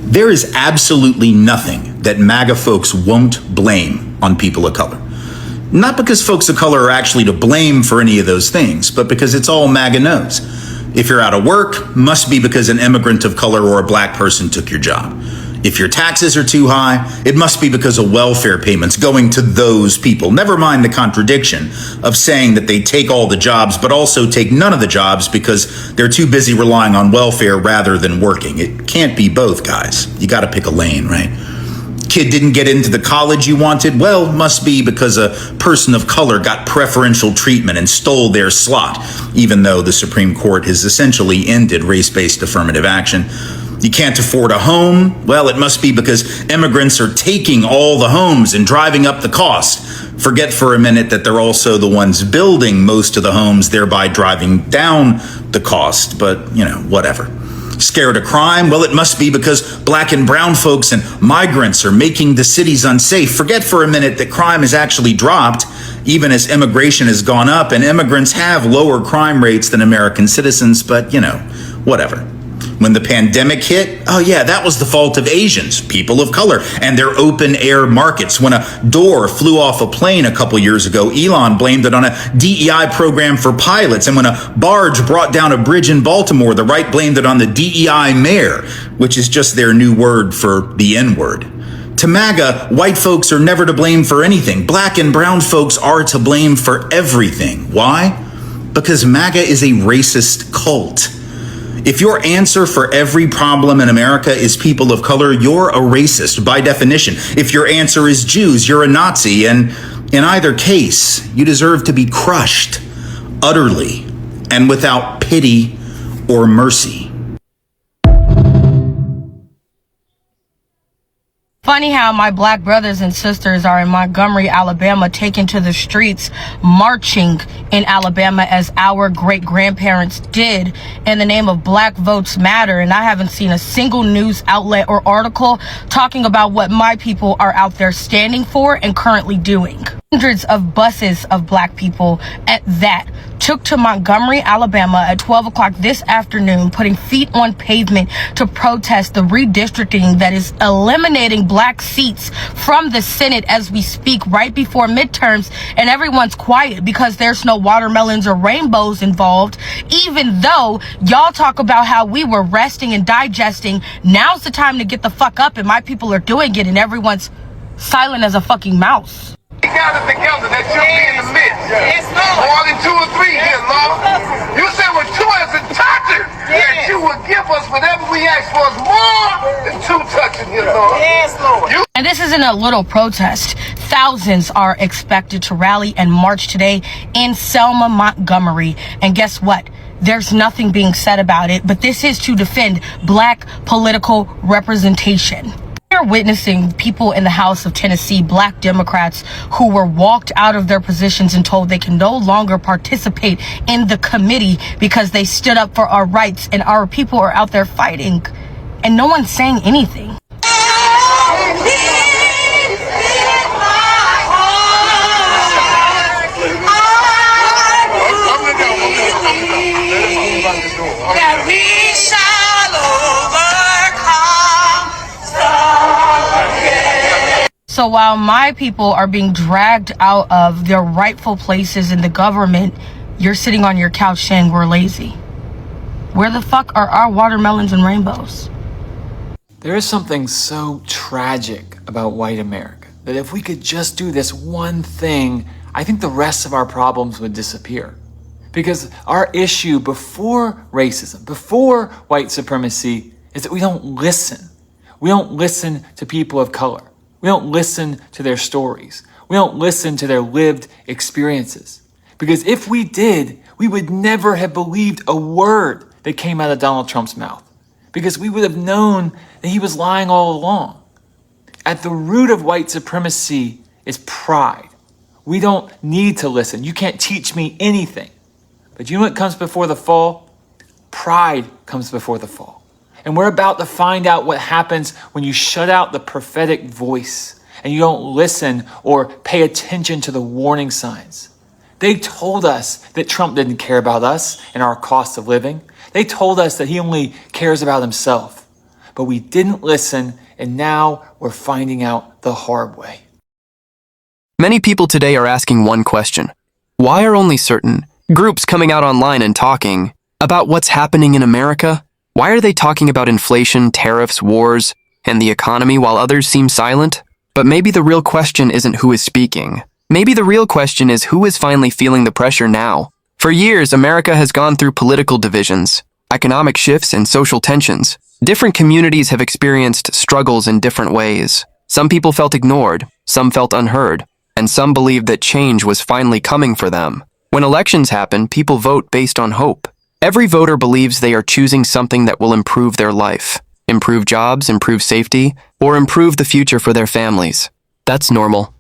There is absolutely nothing that MAGA folks won't blame on people of color. Not because folks of color are actually to blame for any of those things, but because it's all MAGA knows. If you're out of work, must be because an immigrant of color or a black person took your job. If your taxes are too high, it must be because of welfare payments going to those people. Never mind the contradiction of saying that they take all the jobs, but also take none of the jobs because they're too busy relying on welfare rather than working. It can't be both, guys. You got to pick a lane, right? Kid didn't get into the college you wanted? Well, must be because a person of color got preferential treatment and stole their slot, even though the Supreme Court has essentially ended race-based affirmative action. You can't afford a home? Well, it must be because immigrants are taking all the homes and driving up the cost. Forget for a minute that they're also the ones building most of the homes, thereby driving down the cost. But, whatever. Scared of crime? Well, it must be because black and brown folks and migrants are making the cities unsafe. Forget for a minute that crime has actually dropped, even as immigration has gone up, and immigrants have lower crime rates than American citizens, but, whatever. When the pandemic hit, oh yeah, that was the fault of Asians, people of color, and their open air markets. When a door flew off a plane a couple years ago, Elon blamed it on a DEI program for pilots. And when a barge brought down a bridge in Baltimore, the right blamed it on the DEI mayor, which is just their new word for the N-word. To MAGA, white folks are never to blame for anything. Black and brown folks are to blame for everything. Why? Because MAGA is a racist cult. If your answer for every problem in America is people of color, you're a racist by definition. If your answer is Jews, you're a Nazi. And in either case, you deserve to be crushed utterly and without pity or mercy. Funny how my black brothers and sisters are in Montgomery, Alabama, taken to the streets, marching in Alabama as our great-grandparents did in the name of Black Votes Matter. And I haven't seen a single news outlet or article talking about what my people are out there standing for and currently doing. Hundreds of buses of black people at that took to Montgomery, Alabama at 12 o'clock this afternoon, putting feet on pavement to protest the redistricting that is eliminating black seats from the Senate as we speak right before midterms, and everyone's quiet because there's no watermelons or rainbows involved. Even though y'all talk about how we were resting and digesting, now's the time to get the fuck up, and my people are doing it, and everyone's silent as a fucking mouse. We gather together that you'll be in the midst. Yes, more than 2 or 3 here, Lord. You said when 2 is in touching, that you would give us whatever we ask for is more than 2 touching here, Lord. Yes, Lord. And this isn't a little protest. Thousands are expected to rally and march today in Selma, Montgomery. And guess what? There's nothing being said about it, but this is to defend black political representation. We're witnessing people in the House of Tennessee, black Democrats, who were walked out of their positions and told they can no longer participate in the committee because they stood up for our rights, and our people are out there fighting, and no one's saying anything. So while my people are being dragged out of their rightful places in the government, you're sitting on your couch saying we're lazy. Where the fuck are our watermelons and rainbows? There is something so tragic about white America that if we could just do this one thing, I think the rest of our problems would disappear. Because our issue before racism, before white supremacy, is that we don't listen. We don't listen to people of color. We don't listen to their stories. We don't listen to their lived experiences. Because if we did, we would never have believed a word that came out of Donald Trump's mouth. Because we would have known that he was lying all along. At the root of white supremacy is pride. We don't need to listen. You can't teach me anything. But you know what comes before the fall? Pride comes before the fall. And we're about to find out what happens when you shut out the prophetic voice and you don't listen or pay attention to the warning signs. They told us that Trump didn't care about us and our cost of living. They told us that he only cares about himself. but we didn't listen, and now we're finding out the hard way. Many people today are asking one question. Why are only certain groups coming out online and talking about what's happening in America? Why are they talking about inflation, tariffs, wars, and the economy while others seem silent? But maybe the real question isn't who is speaking. Maybe the real question is who is finally feeling the pressure now. For years, America has gone through political divisions, economic shifts, and social tensions. Different communities have experienced struggles in different ways. Some people felt ignored, some felt unheard, and some believed that change was finally coming for them. When elections happen, people vote based on hope. Every voter believes they are choosing something that will improve their life, improve jobs, improve safety, or improve the future for their families. That's normal.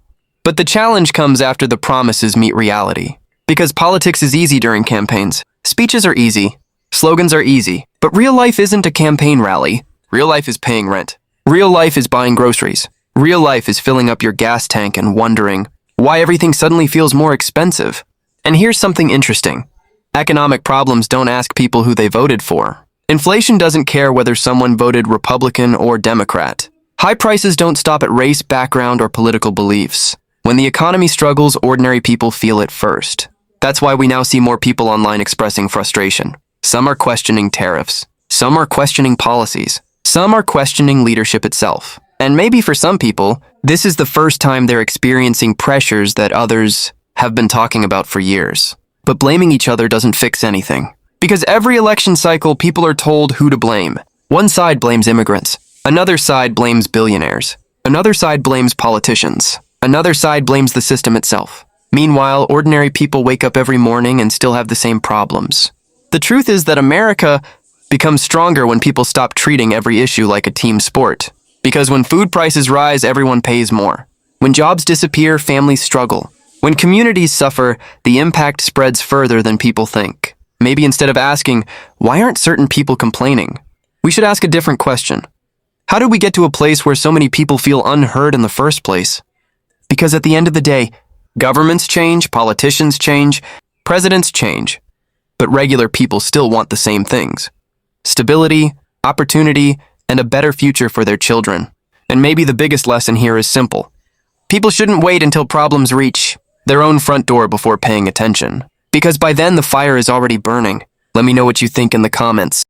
But the challenge comes after the promises meet reality. Because politics is easy during campaigns. Speeches are easy. Slogans are easy. But real life isn't a campaign rally. Real life is paying rent. Real life is buying groceries. Real life is filling up your gas tank and wondering why everything suddenly feels more expensive. And here's something interesting. Economic problems don't ask people who they voted for. Inflation doesn't care whether someone voted Republican or Democrat. High prices don't stop at race, background, or political beliefs. When the economy struggles, ordinary people feel it first. That's why we now see more people online expressing frustration. Some are questioning tariffs. Some are questioning policies. Some are questioning leadership itself. And maybe for some people, this is the first time they're experiencing pressures that others have been talking about for years. But blaming each other doesn't fix anything. Because every election cycle, people are told who to blame. One side blames immigrants. Another side blames billionaires. Another side blames politicians. Another side blames the system itself. Meanwhile, ordinary people wake up every morning and still have the same problems. The truth is that America becomes stronger when people stop treating every issue like a team sport. Because when food prices rise, everyone pays more. When jobs disappear, families struggle. When communities suffer, the impact spreads further than people think. Maybe instead of asking, why aren't certain people complaining? We should ask a different question. How did we get to a place where so many people feel unheard in the first place? Because at the end of the day, governments change, politicians change, presidents change. But regular people still want the same things. Stability, opportunity, and a better future for their children. And maybe the biggest lesson here is simple. People shouldn't wait until problems reach their own front door before paying attention. Because by then the fire is already burning. Let me know what you think in the comments.